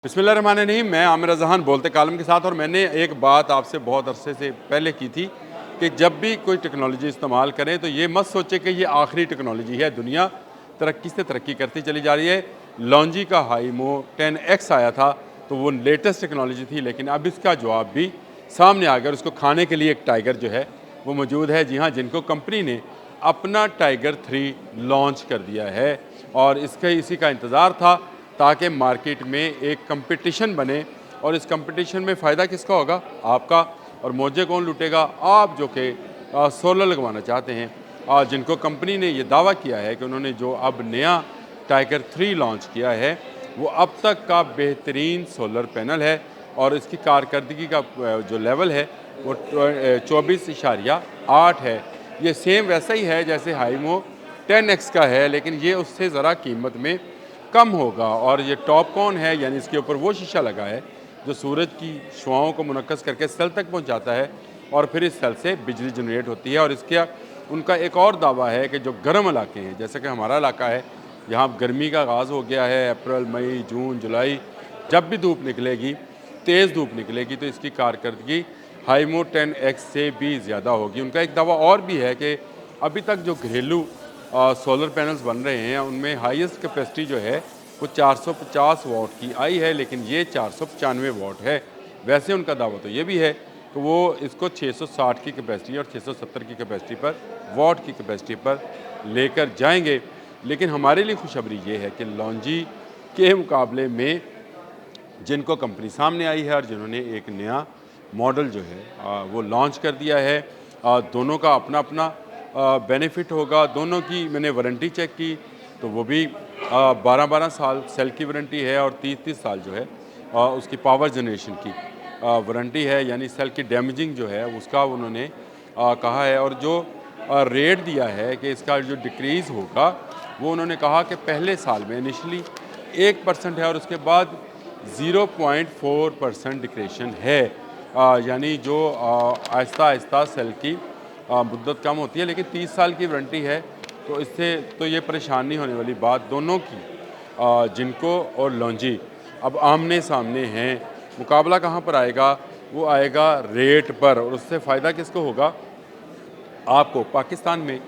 बिस्मिल्लाहिर्रहमानिर्रहीम। मैं आमिर जहान बोलते कालम के साथ। और मैंने एक बात आपसे बहुत अरसे से पहले की थी कि जब भी कोई टेक्नोलॉजी इस्तेमाल करें तो ये मत सोचे कि ये आखिरी टेक्नोलॉजी है। दुनिया तरक्की से तरक्की करती चली जा रही है। लॉन्जी का हाईमो 10X आया था तो वो लेटेस्ट टेक्नोलॉजी थी, लेकिन अब इसका जवाब भी सामने आ गया। उसको खाने के लिए एक टाइगर जो है वो मौजूद है। जी हाँ, जिनको कंपनी ने अपना टाइगर 3 लॉन्च कर दिया है और इसी का इंतज़ार था ताकि मार्केट में एक कंपटीशन बने। और इस कंपटीशन में फ़ायदा किसका होगा? आपका। और मौजे कौन लूटेगा? आप, जो कि सोलर लगवाना चाहते हैं। जिनको कंपनी ने ये दावा किया है कि उन्होंने जो अब नया टाइगर 3 लॉन्च किया है वो अब तक का बेहतरीन सोलर पैनल है और इसकी कारकर्दगी का जो लेवल है वो 24.8 है। ये सेम वैसा ही है जैसे हाईमो 10X का है, लेकिन ये उससे ज़रा कीमत में कम होगा। और ये टॉप कौन है, यानी इसके ऊपर वो शीशा लगा है जो सूरज की शुआओं को मुनक्कस करके सेल तक पहुंचाता है और फिर इस सेल से बिजली जनरेट होती है। और इसके उनका एक और दावा है कि जो गर्म इलाके हैं, जैसे कि हमारा इलाका है, यहाँ गर्मी का आगाज़ हो गया है। अप्रैल, मई, जून, जुलाई, जब भी धूप निकलेगी, तेज़ धूप निकलेगी, तो इसकी कारकर्दगी हाईमो 10X से भी ज़्यादा होगी। उनका एक दावा और भी है कि अभी तक जो घरेलू सोलर पैनल्स बन रहे हैं उनमें हाईएस्ट कैपेसिटी जो है वो 450 वाट की आई है, लेकिन ये 495 वाट है। वैसे उनका दावा तो ये भी है कि वो इसको 660 की कैपेसिटी और 670 की कैपेसिटी पर, वाट की कैपेसिटी पर लेकर जाएंगे। लेकिन हमारे लिए खुशखबरी ये है कि लॉन्जी के मुकाबले में जिनको कंपनी सामने आई है और जिन्होंने एक नया मॉडल जो है वो लॉन्च कर दिया है, दोनों का अपना अपना बेनिफिट होगा। दोनों की मैंने वारंटी चेक की तो वो भी 12-12 साल सेल की वारंटी है और 30-30 साल जो है उसकी पावर जनरेशन की वारंटी है। यानी सेल की डैमेजिंग जो है उसका उन्होंने कहा है। और जो रेट दिया है कि इसका जो डिक्रीज़ होगा वो उन्होंने कहा कि पहले साल में इनिशली 1% है और उसके बाद 0.4% डिक्रेशन है। यानी जो आहिस्ता आहिस्ता सेल की मुद्दत कम होती है, लेकिन 30 साल की वारंटी है तो इससे तो ये परेशान नहीं होने वाली बात। दोनों की जिनको और लॉन्जी अब आमने सामने हैं। मुकाबला कहाँ पर आएगा? वो आएगा रेट पर। और उससे फ़ायदा किसको होगा? आपको। पाकिस्तान में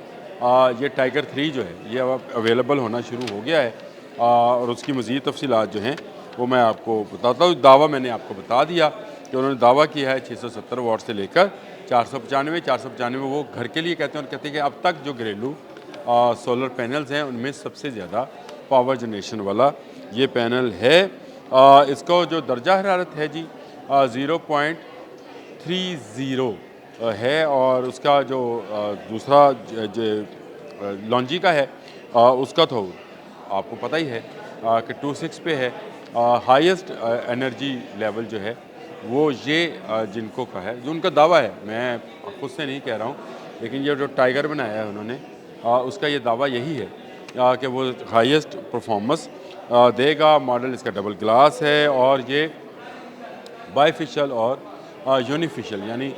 ये टाइगर 3 जो है ये अब अवेलेबल होना शुरू हो गया है और उसकी मज़ीद तफसीलात जो हैं वो मैं आपको बताता हूँ। दावा मैंने आपको बता दिया कि उन्होंने दावा किया है 670 वाट से लेकर 495 वो घर के लिए कहते हैं। और कहते हैं कि अब तक जो घरेलू सोलर पैनल्स हैं उनमें सबसे ज़्यादा पावर जनरेशन वाला ये पैनल है। इसको जो दर्जा हरारत है जी 0.30 है। और उसका जो दूसरा लॉन्जी का है उसका तो आपको पता ही है कि 26 पे है। हाईएस्ट एनर्जी लेवल जो है वो ये जिनको का है, जो उनका दावा है, मैं खुद से नहीं कह रहा हूँ, लेकिन ये जो टाइगर बनाया है उन्होंने उसका ये दावा यही है कि वो हाईएस्ट परफॉर्मेंस देगा। मॉडल इसका डबल ग्लास है और ये बाईफिशियल और यूनिफिशियल यानी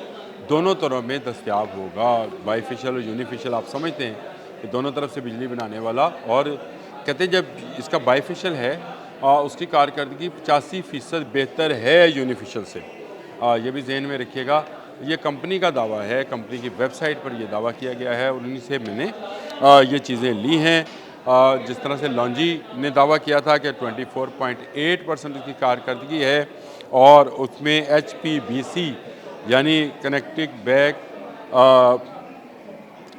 दोनों तरह में दस्तयाब होगा। बाईफिशियल और यूनिफिशियल आप समझते हैं कि दोनों तरफ से बिजली बनाने वाला। और कहते हैं जब इसका बाईफिशियल है उसकी कारकर्दगी 85% बेहतर है यूनिफिशियल से। ये भी जहन में रखिएगा। ये कंपनी का दावा है, कंपनी की वेबसाइट पर यह दावा किया गया है और उन्हीं से मैंने ये चीज़ें ली हैं। जिस तरह से लॉन्जी ने दावा किया था कि 24.8% उसकी कारकर्दगी है और उसमें HPBC यानी कनेक्टिक बैक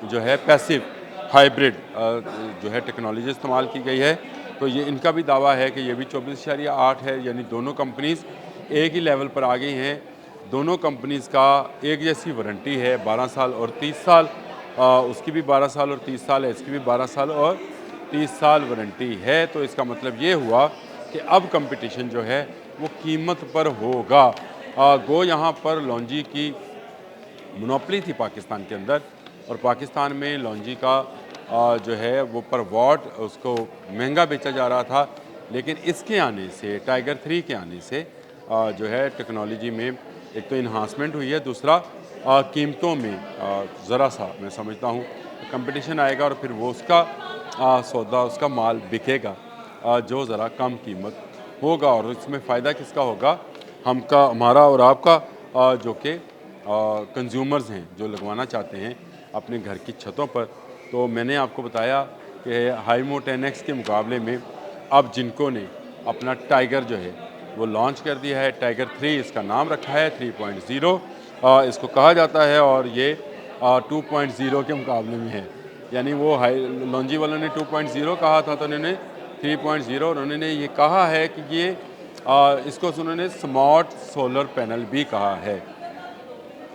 जो है पैसिव हाइब्रिड जो है टेक्नोलॉजी इस्तेमाल की गई है। तो ये इनका भी दावा है कि ये भी 24.8 है। यानी दोनों कंपनीज़ एक ही लेवल पर आ गई हैं। दोनों कंपनीज़ का एक जैसी वारंटी है 12 साल और 30 साल। उसकी भी 12 साल और 30 साल है, इसकी भी 12 साल और 30 साल वारंटी है। तो इसका मतलब ये हुआ कि अब कंपटीशन जो है वो कीमत पर होगा। गो यहाँ पर लॉन्जी की मोनोपली थी पाकिस्तान के अंदर और पाकिस्तान में लॉन्जी का जो है वो पर वाट उसको महंगा बेचा जा रहा था। लेकिन इसके आने से, टाइगर 3 के आने से जो है टेक्नोलॉजी में एक तो इन्हांसमेंट हुई है, दूसरा कीमतों में ज़रा सा मैं समझता हूँ कंपटीशन आएगा और फिर वो उसका सौदा, उसका माल बिकेगा जो ज़रा कम कीमत होगा और इसमें फ़ायदा किसका होगा, हमारा और आपका, जो कि कंज्यूमर्स हैं जो लगवाना चाहते हैं अपने घर की छतों पर। तो मैंने आपको बताया कि हाइमो 10X के मुकाबले में अब जिनको ने अपना टाइगर जो है वो लॉन्च कर दिया है। टाइगर 3 इसका नाम रखा है, 3.0 इसको कहा जाता है और ये 2.0 के मुकाबले में है। यानी वो हाई लॉन्जी वालों ने 2.0 कहा था तो उन्होंने 3.0 और उन्होंने ये कहा है कि ये इसको उन्होंने स्मार्ट सोलर पैनल भी कहा है।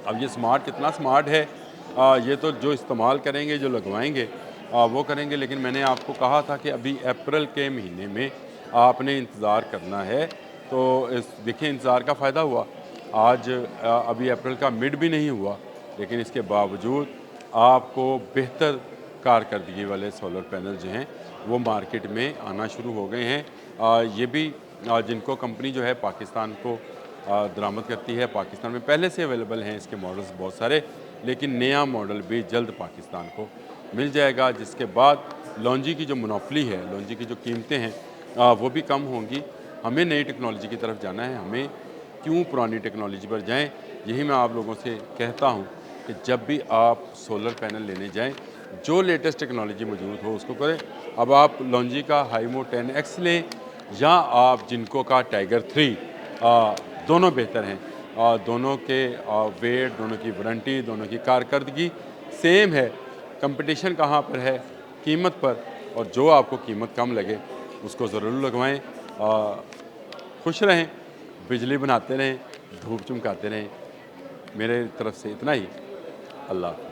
अब ये स्मार्ट कितना स्मार्ट है, ये तो जो इस्तेमाल करेंगे, जो लगवाएंगे वो करेंगे। लेकिन मैंने आपको कहा था कि अभी अप्रैल के महीने में आपने इंतज़ार करना है। तो इस देखिए इंतज़ार का फ़ायदा हुआ। आज अभी अप्रैल का मिड भी नहीं हुआ, लेकिन इसके बावजूद आपको बेहतर कारकर्दगी वाले सोलर पैनल जो हैं वो मार्केट में आना शुरू हो गए हैं। ये भी जिनको कंपनी जो है पाकिस्तान को दरामद करती है, पाकिस्तान में पहले से अवेलेबल हैं इसके मॉडल्स बहुत सारे, लेकिन नया मॉडल भी जल्द पाकिस्तान को मिल जाएगा। जिसके बाद लॉन्जी की जो मोनोपोली है, लॉन्जी की जो कीमतें हैं वो भी कम होंगी। हमें नई टेक्नोलॉजी की तरफ जाना है, हमें क्यों पुरानी टेक्नोलॉजी पर जाएं। यही मैं आप लोगों से कहता हूं कि जब भी आप सोलर पैनल लेने जाएं, जो लेटेस्ट टेक्नोलॉजी मौजूद हो उसको करें। अब आप लॉन्जी का हाइमो 10X लें या आप जिनको का टाइगर 3, दोनों बेहतर हैं। दोनों के वेट, दोनों की वारंटी, दोनों की कारकर्दगी सेम है। कंपटीशन कहाँ पर है? कीमत पर। और जो आपको कीमत कम लगे उसको ज़रूर लगवाएं। खुश रहें, बिजली बनाते रहें, धूप चमकाते रहें। मेरे तरफ से इतना ही। अल्लाह हाफ़िज़।